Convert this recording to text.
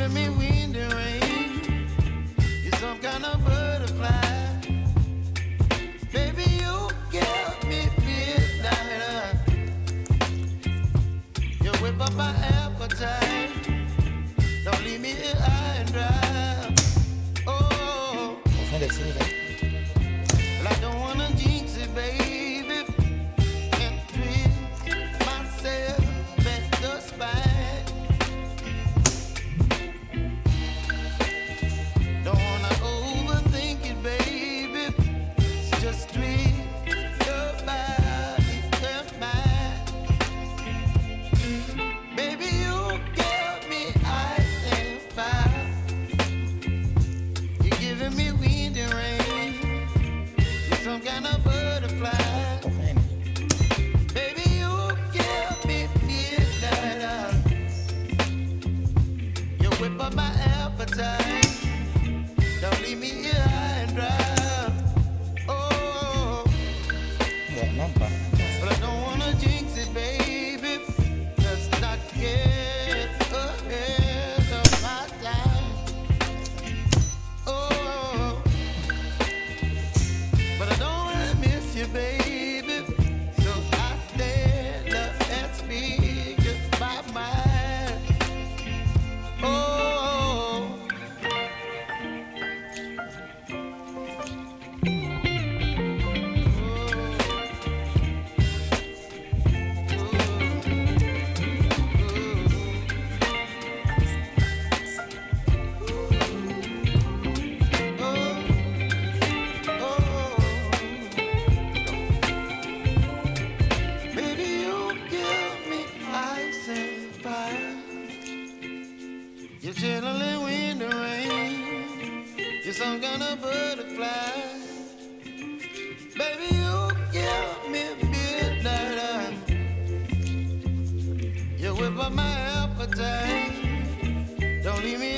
giving me wind and rain. You're some kind of butterfly. Baby, you give me midnight. You whip up my appetite. Don't leave me here high and dry. Oh, dari sini kan. well, I don't wanna jinx it, baby. And twist myself at the spine. Don't wanna overthink it, baby. It's just twist your body and mine. Baby, you give me ice and fire. You're giving me wind and rain. You're some kind of butterfly. Baby, you give me midnight. You whip up my appetite. Don't leave me here high and dry. Oh, Nggak nampak. but I don't wanna jinx it, baby. Let's not get ahead of my time. Oh, but I don't wanna miss you, baby. So I stand up and speak just my mind. Oh. Baby, you give me ice and fire. You're chilling wind and rain. You're some kind of butterfly. Baby, you give me midnight. You whip up my appetite. Don't leave me